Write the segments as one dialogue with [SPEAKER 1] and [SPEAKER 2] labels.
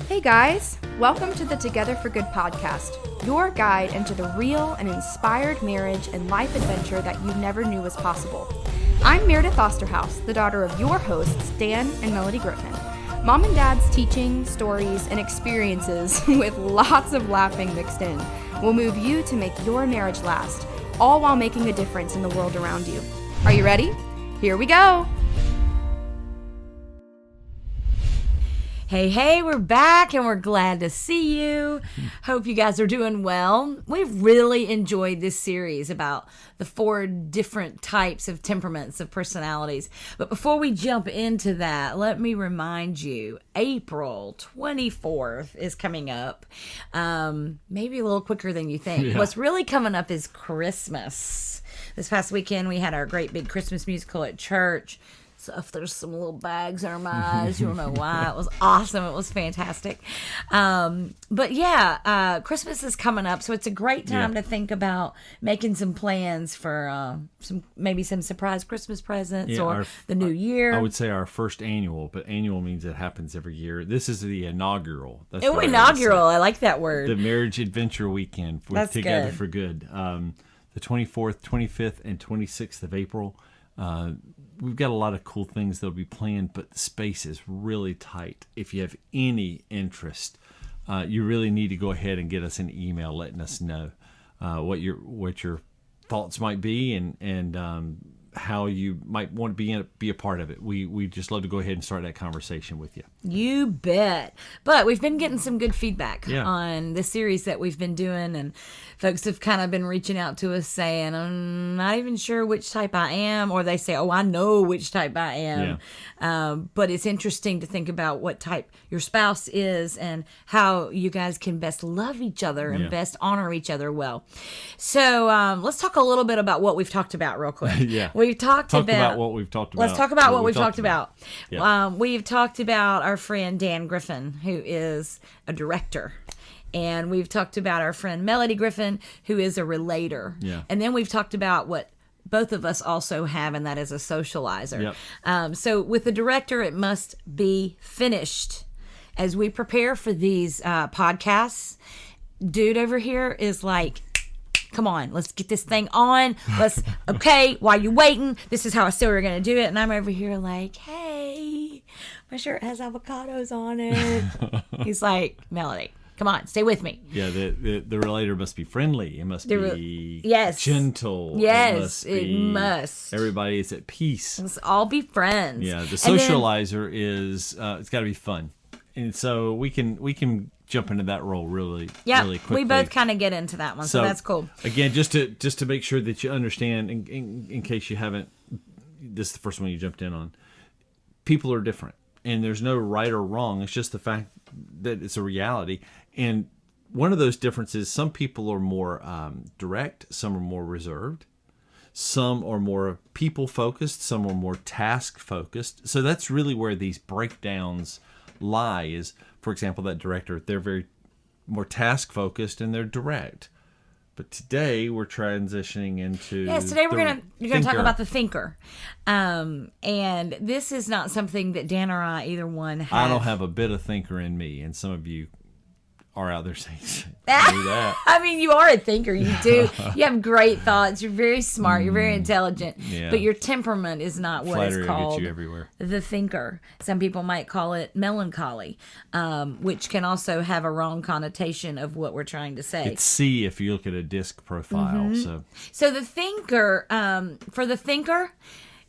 [SPEAKER 1] Hey guys, welcome to the Together for Good podcast, your guide into the real and inspired marriage and life adventure that you never knew was possible. I'm Meredith Osterhaus, the daughter of your hosts, Dan and Melodie Griffin. Mom and Dad's teaching, stories, and experiences with lots of laughing mixed in will move you to make your marriage last, all while making a difference in the world around you. Are you ready? Here we go!
[SPEAKER 2] Hey, we're back and we're glad to see you. Hope you guys are doing well. We've really enjoyed this series about the 4 different types of temperaments, of personalities. But before we jump into that, let me remind you, April 24th is coming up. Maybe a little quicker than you think.
[SPEAKER 3] Yeah.
[SPEAKER 2] What's really coming up is Christmas. This past weekend, we had our great big Christmas musical at church. So if there's some little bags under my eyes, you'll know why. It was awesome. It was fantastic. But yeah, Christmas is coming up, so it's a great time to think about making some plans for maybe some surprise Christmas presents or the new year.
[SPEAKER 3] I would say our first annual, but annual means it happens every year. This is the inaugural.
[SPEAKER 2] That's inaugural. I like that word.
[SPEAKER 3] The Marriage Adventure Weekend with Together
[SPEAKER 2] good.
[SPEAKER 3] for Good. The 24th, 25th, and 26th of April. We've got a lot of cool things that'll be planned, but the space is really tight. If you have any interest, you really need to go ahead and get us an email letting us know what your thoughts might be and how you might want to be a part of it. We just love to go ahead and start that conversation with you.
[SPEAKER 2] You bet. But we've been getting some good feedback on the series that we've been doing, and folks have kind of been reaching out to us saying, I'm not even sure which type I am, or they say, oh, I know which type I am. But it's interesting to think about what type your spouse is and how you guys can best love each other and best honor each other well. So let's talk a little bit about what we've talked about real quick. We've talked about
[SPEAKER 3] what we've talked about.
[SPEAKER 2] Let's talk about what we've talked about.
[SPEAKER 3] Yeah.
[SPEAKER 2] We've talked about our friend Dan Griffin, who is a director. And we've talked about our friend Melodie Griffin, who is a relator.
[SPEAKER 3] Yeah.
[SPEAKER 2] And then we've talked about what both of us also have, and that is a socializer.
[SPEAKER 3] Yep.
[SPEAKER 2] So with the director, it must be finished. As we prepare for these podcasts, dude over here is like, come on, let's get this thing on. Okay, while you're waiting, this is how I said we were going to do it. And I'm over here like, hey, my shirt has avocados on it. He's like, Melodie, come on, stay with me.
[SPEAKER 3] Yeah, the relator must be friendly. It must be gentle.
[SPEAKER 2] Yes, it must.
[SPEAKER 3] Everybody is at peace.
[SPEAKER 2] Let's all be friends.
[SPEAKER 3] Yeah, the socializer is it's got to be fun. And so we can jump into that role really quickly.
[SPEAKER 2] We both kind of get into that one, so that's cool.
[SPEAKER 3] Again, just to make sure that you understand, in case you haven't, this is the first one you jumped in on, people are different, and there's no right or wrong. It's just the fact that it's a reality. And one of those differences, some people are more direct, some are more reserved, some are more people-focused, some are more task-focused. So that's really where these breakdowns lie is, for example, that director, they're very more task-focused and they're direct. But today we're transitioning into
[SPEAKER 2] you're gonna talk about the thinker, and this is not something that Dan or I either one have.
[SPEAKER 3] I don't have a bit of thinker in me, and some of you are out there saying that.
[SPEAKER 2] I mean, you are a thinker. You do. You have great thoughts. You're very smart. You're very intelligent.
[SPEAKER 3] Yeah.
[SPEAKER 2] But your temperament is not what is called
[SPEAKER 3] gets you everywhere.
[SPEAKER 2] The thinker. Some people might call it melancholy, which can also have a wrong connotation of what we're trying to say.
[SPEAKER 3] It's C if you look at a disc profile.
[SPEAKER 2] So the thinker, for the thinker,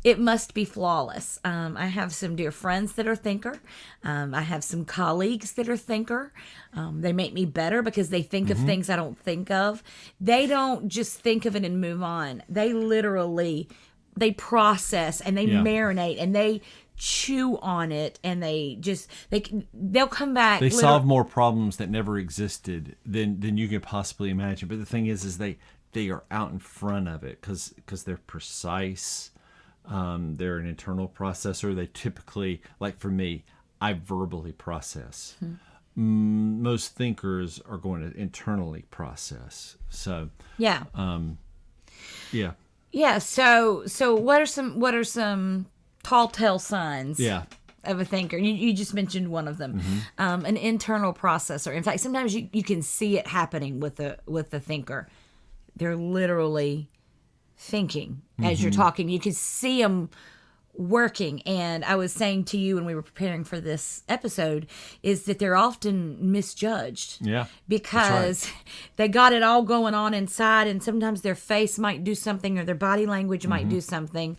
[SPEAKER 2] it must be flawless. I have some dear friends that are thinker. I have some colleagues that are thinker. They make me better because they think of things I don't think of. They don't just think of it and move on. They literally, they process and they marinate and they chew on it, and they'll come back.
[SPEAKER 3] They solve more problems that never existed than you could possibly imagine. But the thing is they are out in front of it because they're precise. They're an internal processor. They typically, like for me, I verbally process. Most thinkers are going to internally process. So
[SPEAKER 2] yeah.
[SPEAKER 3] Yeah.
[SPEAKER 2] So what are some tall tale signs?
[SPEAKER 3] Yeah.
[SPEAKER 2] of a thinker. You just mentioned one of them, an internal processor. In fact, sometimes you can see it happening with the thinker. They're literally thinking as you're talking. You can see them working. And I was saying to you when we were preparing for this episode is that they're often misjudged.
[SPEAKER 3] Yeah.
[SPEAKER 2] Because they got it all going on inside, and sometimes their face might do something or their body language might do something.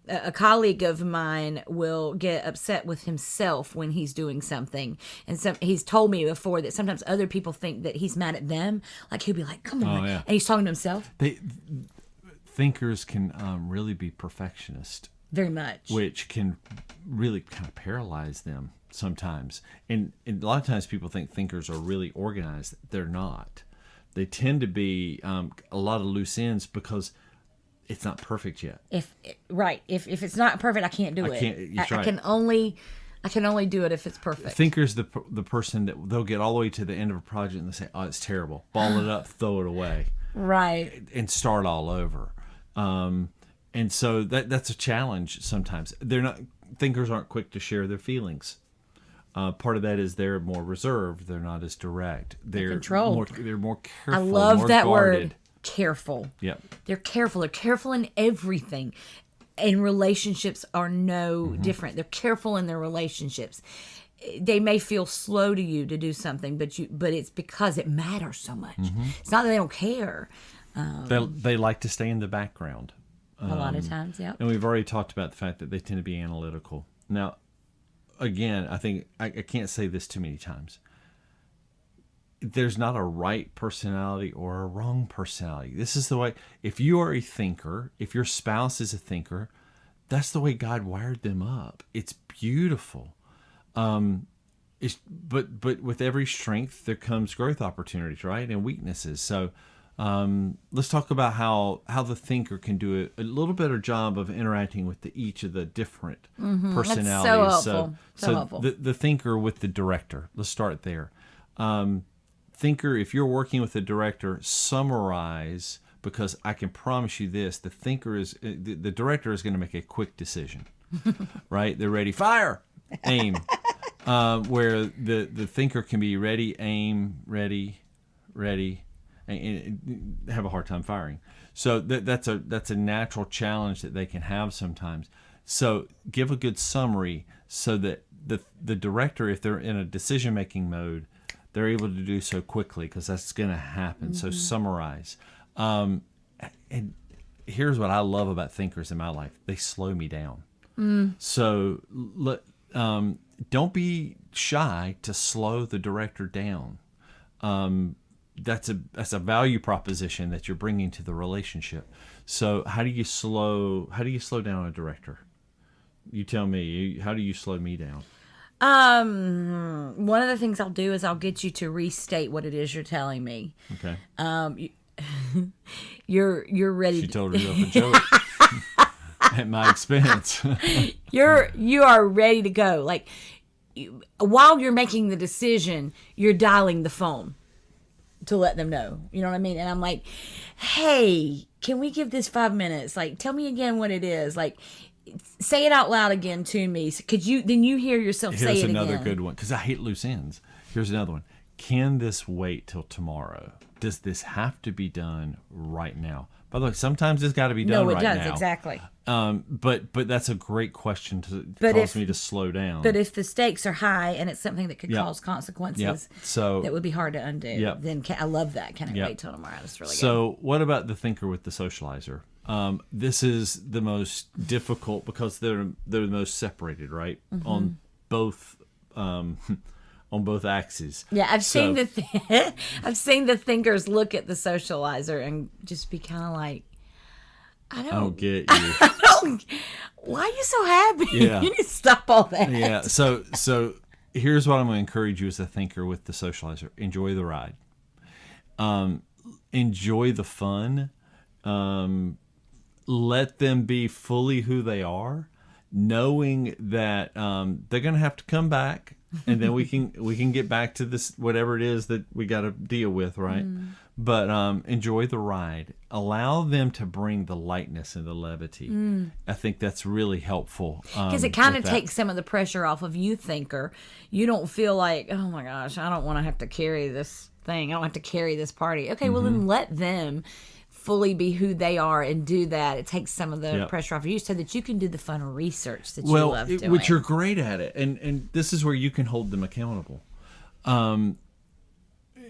[SPEAKER 2] A colleague of mine will get upset with himself when he's doing something. And he's told me before that sometimes other people think that he's mad at them. Like he'll be like, come on.
[SPEAKER 3] Oh, yeah.
[SPEAKER 2] And he's talking to himself.
[SPEAKER 3] Thinkers can really be perfectionist.
[SPEAKER 2] Very much.
[SPEAKER 3] Which can really kind of paralyze them sometimes. And a lot of times people think thinkers are really organized. They're not. They tend to be a lot of loose ends because it's not perfect yet. If
[SPEAKER 2] it's not perfect, I can't do it. I can only do it if it's perfect.
[SPEAKER 3] Thinker's the person that they'll get all the way to the end of a project and they say, "Oh, it's terrible." Ball it up, throw it away,
[SPEAKER 2] right,
[SPEAKER 3] and start all over. And so that's a challenge sometimes. Thinkers aren't quick to share their feelings. Part of that is they're more reserved. They're not as direct. They're controlled. They're more careful.
[SPEAKER 2] I love
[SPEAKER 3] more
[SPEAKER 2] that
[SPEAKER 3] guarded.
[SPEAKER 2] word. Careful.
[SPEAKER 3] Yep.
[SPEAKER 2] They're careful. They're careful in everything. And relationships are no different. They're careful in their relationships. They may feel slow to you to do something, but it's because it matters so much. It's not that they don't care.
[SPEAKER 3] They like to stay in the background.
[SPEAKER 2] A lot of times, yeah.
[SPEAKER 3] And we've already talked about the fact that they tend to be analytical. Now, again, I think I can't say this too many times. There's not a right personality or a wrong personality. This is the way, if you are a thinker, if your spouse is a thinker, that's the way God wired them up. It's beautiful. But with every strength, there comes growth opportunities, right? And weaknesses. So let's talk about how the thinker can do a little better job of interacting with each of the different personalities.
[SPEAKER 2] That's so helpful. So helpful.
[SPEAKER 3] The thinker with the director. Let's start there. Thinker, if you're working with a director, summarize, because I can promise you this: the director is going to make a quick decision, right? They're ready, fire, aim. Where the thinker can be ready, aim, ready, and have a hard time firing. So that's a natural challenge that they can have sometimes. So give a good summary so that the director, if they're in a decision making mode, they're able to do so quickly, because that's going to happen. So summarize. And here's what I love about thinkers in my life: they slow me down. So don't be shy to slow the director down. That's a value proposition that you're bringing to the relationship. So how do you slow down a director? You tell me. How do you slow me down?
[SPEAKER 2] One of the things I'll do is I'll get you to restate what it is you're telling me.
[SPEAKER 3] Okay.
[SPEAKER 2] You're ready.
[SPEAKER 3] She told herself a joke at my expense.
[SPEAKER 2] You are ready to go. Like, while you're making the decision, you're dialing the phone to let them know. You know what I mean? And I'm like, hey, can we give this 5 minutes? Like, tell me again what it is. Like, say it out loud again to me. Then you hear yourself say it again.
[SPEAKER 3] Here's another good one, because I hate loose ends. Here's another one. Can this wait till tomorrow? Does this have to be done right now? By the way, sometimes it's got to be done right now.
[SPEAKER 2] No, it does, exactly.
[SPEAKER 3] But that's a great question to cause me to slow down.
[SPEAKER 2] But if the stakes are high and it's something that could cause consequences,
[SPEAKER 3] so
[SPEAKER 2] that would be hard to undo. Then I love that. Can I wait till tomorrow? That's really good.
[SPEAKER 3] So what about the thinker with the socializer? This is the most difficult because they're the most separated, right? On both axes.
[SPEAKER 2] Yeah, I've seen the thinkers look at the socializer and just be kind of like, I don't get you. Why are you so happy?
[SPEAKER 3] Yeah.
[SPEAKER 2] You need to stop all that.
[SPEAKER 3] Yeah. So here's what I'm going to encourage you as a thinker with the socializer: enjoy the ride, enjoy the fun, let them be fully who they are, knowing that they're going to have to come back. and then we can get back to this, whatever it is that we got to deal with, right? But enjoy the ride. Allow them to bring the lightness and the levity. I think that's really helpful.
[SPEAKER 2] Because it kind of takes some of the pressure off of you, thinker. You don't feel like, oh my gosh, I don't want to have to carry this thing. I don't have to carry this party. Okay, well then let them fully be who they are and do that. It takes some of the pressure off of you so that you can do the fun research that you love doing.
[SPEAKER 3] Which you're great at it. And this is where you can hold them accountable. And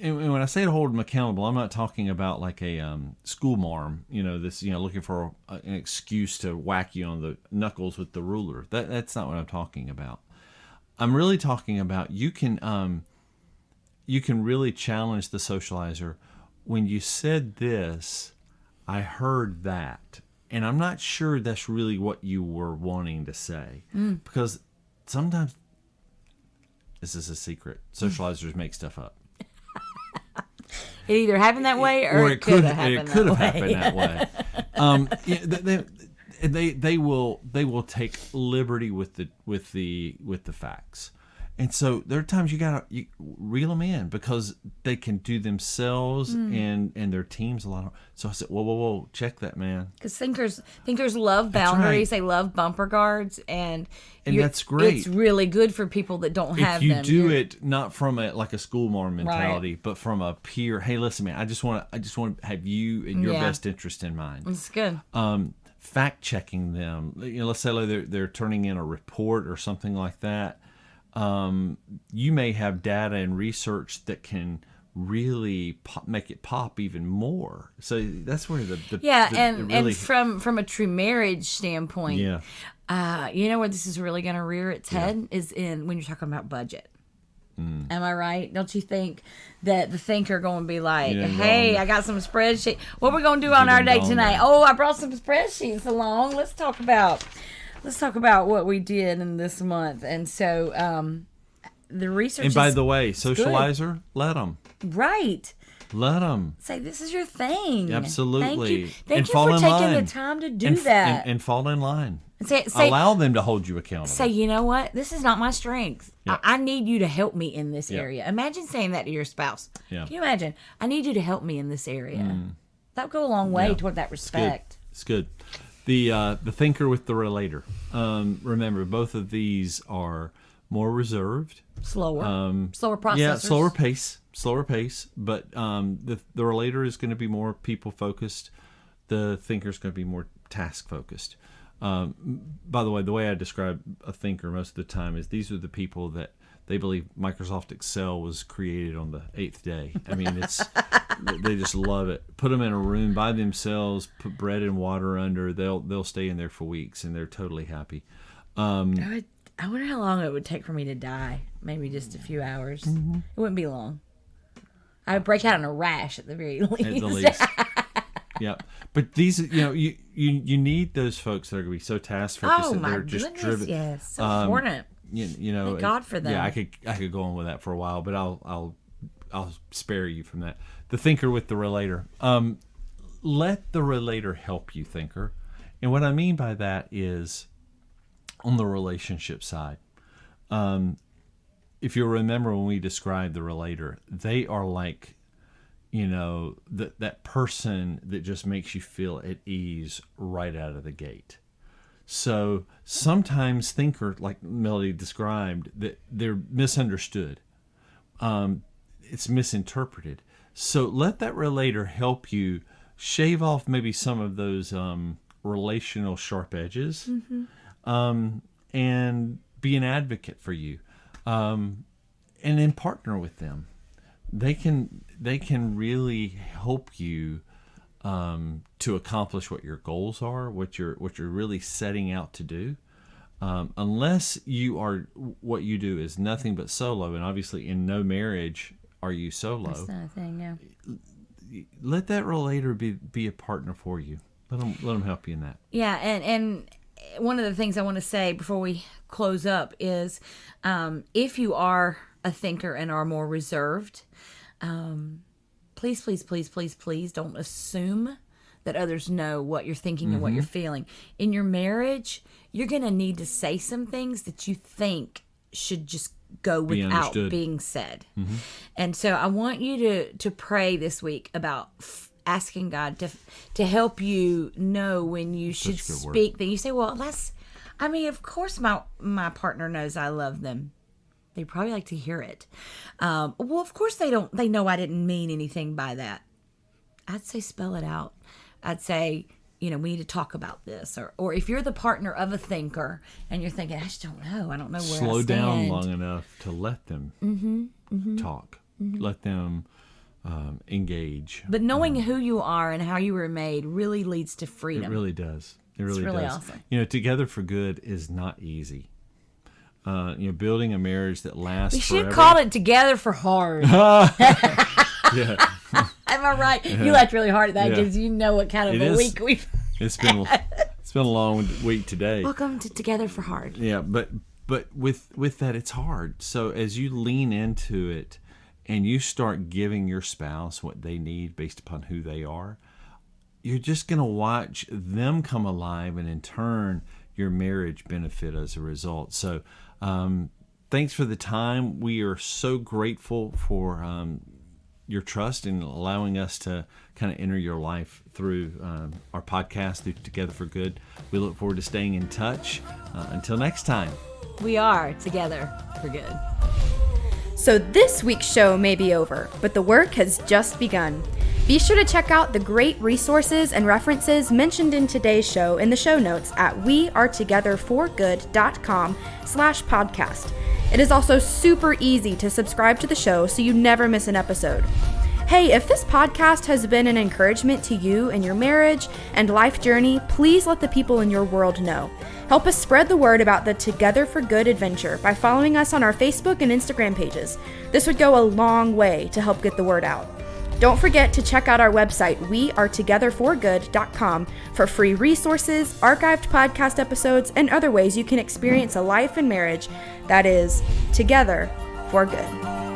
[SPEAKER 3] when I say to hold them accountable, I'm not talking about like a school marm, looking for an excuse to whack you on the knuckles with the ruler. That's not what I'm talking about. I'm really talking about you can really challenge the socializer. When you said this, I heard that, and I'm not sure that's really what you were wanting to say, because sometimes, this is a secret, socializers make stuff up.
[SPEAKER 2] It either happened that way, or it could have happened that way. They will take liberty with the facts. And so there are times you gotta reel them in, because they can do themselves and their teams a lot. So I said, whoa, check that, man. Because thinkers love boundaries. Right. They love bumper guards, and
[SPEAKER 3] that's great.
[SPEAKER 2] It's really good for people that don't have them.
[SPEAKER 3] If you do it not from a school marm mentality, right, but from a peer. Hey, listen, man, I just want to have you and your best interest in mind.
[SPEAKER 2] It's good.
[SPEAKER 3] Fact checking them. Let's say they're turning in a report or something like that. You may have data and research that can really make it pop even more. So that's where
[SPEAKER 2] and from a true marriage standpoint, where this is really going to rear its head is in when you're talking about budget. Am I right? Don't you think that the thinker going to be like, hey, I got some spreadsheet. What we're going to do on our date tonight? Oh, I brought some spreadsheets along. Let's talk about what we did in this month. And so the research. And
[SPEAKER 3] by the way, socializer, good. Let them.
[SPEAKER 2] Right.
[SPEAKER 3] Let them.
[SPEAKER 2] Say, this is your thing.
[SPEAKER 3] Absolutely.
[SPEAKER 2] Thank you for taking the time to do that.
[SPEAKER 3] And fall in line.
[SPEAKER 2] Say,
[SPEAKER 3] allow them to hold you accountable.
[SPEAKER 2] Say, you know what? This is not my strength. Yep. I need you to help me in this area. Imagine saying that to your spouse. Yeah. Can you imagine? I need you to help me in this area. That would go a long way toward that respect.
[SPEAKER 3] It's good. The thinker with the relator. Remember, both of these are more reserved.
[SPEAKER 2] Slower processors.
[SPEAKER 3] Yeah, slower pace. But the relator is going to be more people focused. The thinker is going to be more task focused. By the way I describe a thinker most of the time is these are the people that they believe Microsoft Excel was created on the 8th day. I mean, they just love it. Put them in a room by themselves, put bread and water under. They'll stay in there for weeks, and they're totally happy.
[SPEAKER 2] I wonder how long it would take for me to die. Maybe just a few hours. Mm-hmm. It wouldn't be long. I would break out in a rash at the very least.
[SPEAKER 3] At the least. Yeah, but these, you need those folks that are going to be so task focused that they're just driven.
[SPEAKER 2] Yes, so important. Thank God for them.
[SPEAKER 3] Yeah, I could go on with that for a while, but I'll spare you from that. The thinker with the relator. Let the relator help you, thinker, and what I mean by that is on the relationship side. If you'll remember when we described the relator, they are like, that person that just makes you feel at ease right out of the gate. So sometimes thinker, like Melodie described, that they're misunderstood. It's misinterpreted. So let that relator help you shave off maybe some of those relational sharp edges, and be an advocate for you, and then partner with them. They can really help you to accomplish what your goals are, what you're really setting out to do. Unless what you do is nothing but solo, and obviously in no marriage are you solo.
[SPEAKER 2] That's not a thing, yeah.
[SPEAKER 3] Let that relator be a partner for you. Let them help you in that. Yeah,
[SPEAKER 2] and one of the things I want to say before we close up is, if you are a thinker and are more reserved, please don't assume that others know what you're thinking and what you're feeling. In your marriage, you're going to need to say some things that you think should just go without being said. And so I want you to pray this week about asking God to help you know when you should speak. That you say, well, of course my partner knows I love them. They probably like to hear it. Well, of course they know I didn't mean anything by that. I'd say spell it out. I'd say, we need to talk about this. Or if you're the partner of a thinker and you're thinking, I just don't know. I don't know where I stand.
[SPEAKER 3] Slow down long enough to let them talk. Let them engage.
[SPEAKER 2] But knowing who you are and how you were made really leads to freedom.
[SPEAKER 3] It really does. It's
[SPEAKER 2] really
[SPEAKER 3] does.
[SPEAKER 2] Awesome.
[SPEAKER 3] Together for good is not easy. Building a marriage that lasts
[SPEAKER 2] forever.
[SPEAKER 3] We
[SPEAKER 2] should call it Together for Hard.
[SPEAKER 3] Yeah.
[SPEAKER 2] Am I right? Yeah. You laughed really hard at that because you know what kind of a week we've
[SPEAKER 3] It's been a long week today.
[SPEAKER 2] Welcome to Together for Hard.
[SPEAKER 3] Yeah, but with that, it's hard. So as you lean into it and you start giving your spouse what they need based upon who they are, you're just going to watch them come alive, and in turn, your marriage benefit as a result. So thanks for the time. We are so grateful for your trust in allowing us to kind of enter your life through our podcast, through Together for Good. We look forward to staying in touch. Until next time.
[SPEAKER 2] We are Together for Good.
[SPEAKER 1] So this week's show may be over, but the work has just begun. Be sure to check out the great resources and references mentioned in today's show in the show notes at wearetogetherforgood.com/podcast. It is also super easy to subscribe to the show so you never miss an episode. Hey, if this podcast has been an encouragement to you in your marriage and life journey, please let the people in your world know. Help us spread the word about the Together for Good adventure by following us on our Facebook and Instagram pages. This would go a long way to help get the word out. Don't forget to check out our website, wearetogetherforgood.com, for free resources, archived podcast episodes, and other ways you can experience a life and marriage that is together for good.